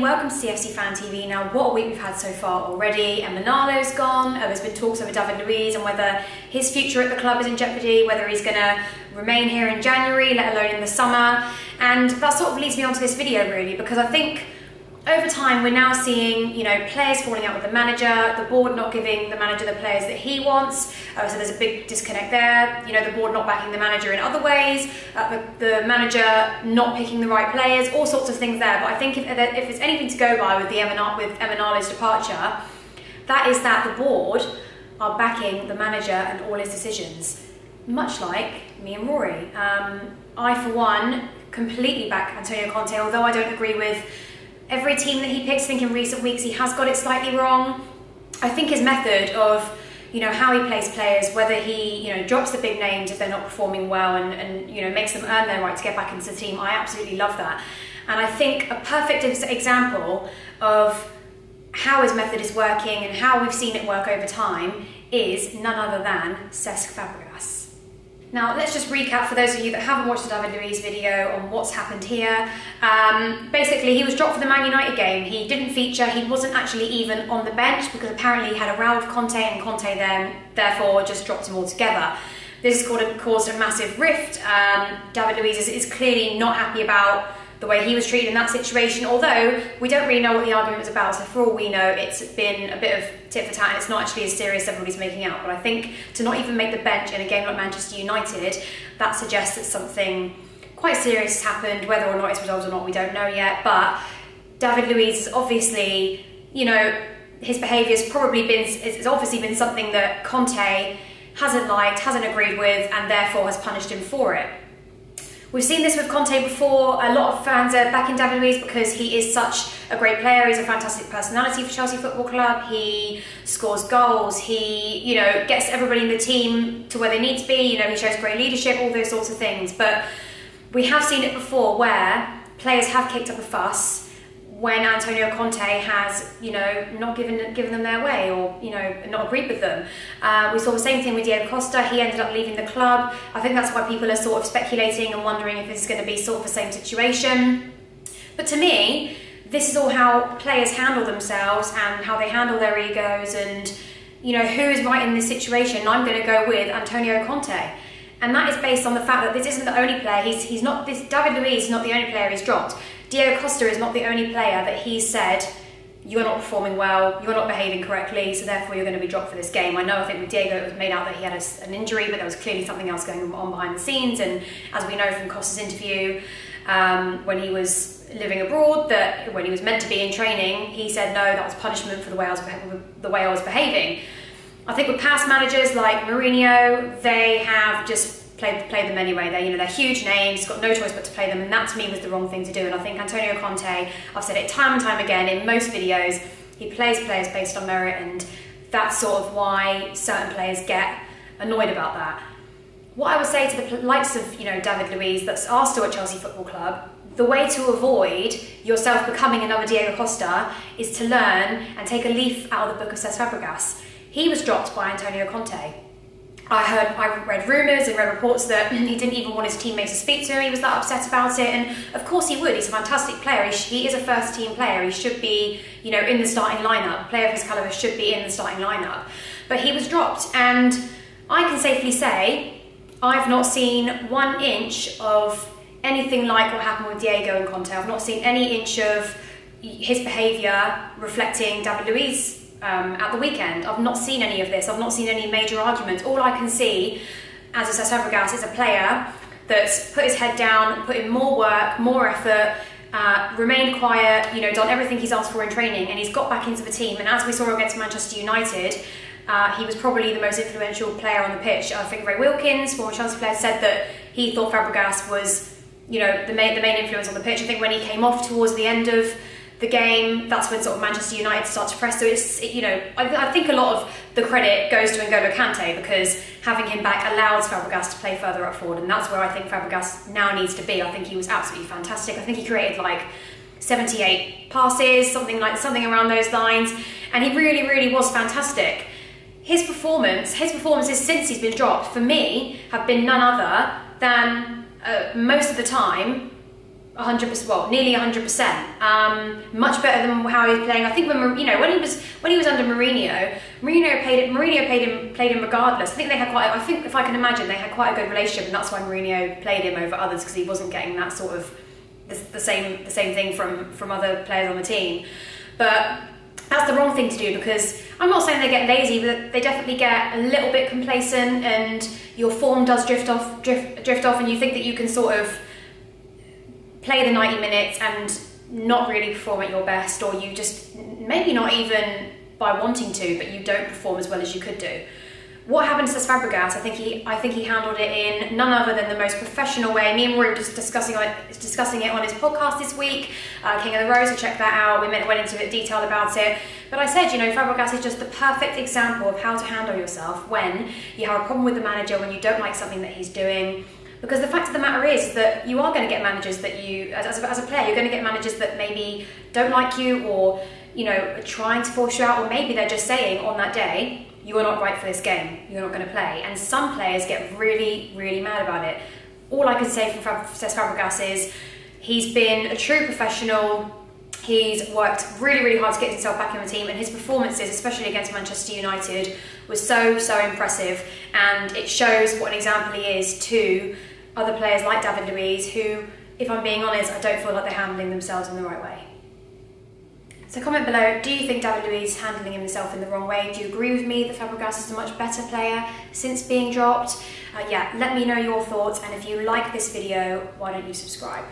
welcome to CFC Fan TV. Now, what a week we've had so far already. Emanalo's gone, there's been talks over David Luiz and whether his future at the club is in jeopardy, whether he's going to remain here in January, let alone in the summer. And that sort of leads me on to this video really, because I think over time we're now seeing, players falling out with the manager, the board not giving the manager the players that he wants, so there's a big disconnect there. The board not backing the manager in other ways, the manager not picking the right players, all sorts of things there. But I think if there's anything to go by with Emanalo's departure, that is that the board are backing the manager and all his decisions, much like me and Rory. I, for one, completely back Antonio Conte, although I don't agree with every team that he picks. I think in recent weeks he has got it slightly wrong. I think his method of, how he plays players, whether he, drops the big names if they're not performing well and makes them earn their right to get back into the team, I absolutely love that. And I think a perfect example of how his method is working and how we've seen it work over time is none other than Cesc Fabregas. Now, let's just recap for those of you that haven't watched the David Luiz video on what's happened here. Basically, he was dropped for the Man United game. He didn't feature. He wasn't actually even on the bench because apparently he had a row with Conte, and Conte then, therefore, just dropped him altogether. This has caused a massive rift. David Luiz is clearly not happy about the way he was treated in that situation, although we don't really know what the argument was about, so for all we know it's been a bit of tit for tat and it's not actually as serious as everybody's making out. But I think to not even make the bench in a game like Manchester United, that suggests that something quite serious has happened. Whether or not it's resolved or not, we don't know yet. But David Luiz is obviously, his behaviour has obviously been something that Conte hasn't liked, hasn't agreed with, and therefore has punished him for it. We've seen this with Conte before. A lot of fans are backing David Luiz because he is such a great player. He's a fantastic personality for Chelsea Football Club. He scores goals. He, gets everybody in the team to where they need to be. He shows great leadership, all those sorts of things. But we have seen it before where players have kicked up a fuss when Antonio Conte has, not given them their way or, not agreed with them. We saw the same thing with Diego Costa. He ended up leaving the club. I think that's why people are sort of speculating and wondering if this is going to be sort of the same situation. But to me, this is all how players handle themselves and how they handle their egos and, who is right in this situation. I'm going to go with Antonio Conte. And that is based on the fact that this isn't the only player. David Luiz is not the only player he's dropped. Diego Costa is not the only player that he said, you're not performing well, you're not behaving correctly, so therefore you're going to be dropped for this game. I think with Diego it was made out that he had an injury, but there was clearly something else going on behind the scenes. And as we know from Costa's interview, when he was living abroad, that when he was meant to be in training, he said, no, that was punishment for the way I was behaving. I think with past managers like Mourinho, they have just played them anyway. They're huge names, got no choice but to play them, and that to me was the wrong thing to do. And I think Antonio Conte, I've said it time and time again in most videos, he plays players based on merit, and that's sort of why certain players get annoyed about that. What I would say to the likes of David Luiz that are still at Chelsea Football Club, the way to avoid yourself becoming another Diego Costa is to learn and take a leaf out of the book of Cesc Fabregas. He was dropped by Antonio Conte. I read rumours and read reports that he didn't even want his teammates to speak to him. He was that upset about it, and of course he would. He's a fantastic player. He is a first-team player. He should be, in the starting lineup. A player of his calibre should be in the starting lineup. But he was dropped, and I can safely say I've not seen 1 inch of anything like what happened with Diego and Conte. I've not seen any inch of his behaviour reflecting David Luiz at the weekend. I've not seen any of this. I've not seen any major arguments. All I can see as a Cesc Fabregas is a player that's put his head down, put in more work, more effort, remained quiet, done everything he's asked for in training, and he's got back into the team. And as we saw against Manchester United, he was probably the most influential player on the pitch. I think Ray Wilkins, former Chelsea player, said that he thought Fabregas was, the main influence on the pitch. I think when he came off towards the end of the game, that's when sort of Manchester United starts to press. So I think a lot of the credit goes to N'Golo Kante, because having him back allows Fabregas to play further up forward, and that's where I think Fabregas now needs to be. I think he was absolutely fantastic. I think he created like 78 passes, something around those lines, and he really was fantastic. His performances since he's been dropped, for me, have been none other than most of the time 100%, well, nearly 100%. Much better than how he was playing. I think when when he was under Mourinho, Mourinho played him regardless. I think they had I think if I can imagine, they had quite a good relationship, and that's why Mourinho played him over others, because he wasn't getting that sort of the same thing from other players on the team. But that's the wrong thing to do, because I'm not saying they get lazy, but they definitely get a little bit complacent, and your form does drift off, and you think that you can sort of play the 90 minutes and not really perform at your best, or you just, maybe not even by wanting to, but you don't perform as well as you could do. What happened to Cesc Fabregas? I think he handled it in none other than the most professional way. Me and Rory were just discussing it on his podcast this week, King of the Road, so check that out. We went into a bit detailed about it. But I said, Fabregas is just the perfect example of how to handle yourself when you have a problem with the manager, when you don't like something that he's doing. Because the fact of the matter is that you are going to get managers that you, as a player, you're going to get managers that maybe don't like you, or are trying to force you out, or maybe they're just saying on that day, you are not right for this game, you're not going to play. And some players get really, really mad about it. All I can say from Cesc Fabregas is he's been a true professional. He's worked really, really hard to get himself back in the team, and his performances, especially against Manchester United, was so impressive. And it shows what an example he is to other players like David Luiz, who, if I'm being honest, I don't feel like they're handling themselves in the right way. So comment below, do you think David Luiz is handling himself in the wrong way? Do you agree with me that Fabregas is a much better player since being dropped? Yeah, let me know your thoughts, and if you like this video, why don't you subscribe?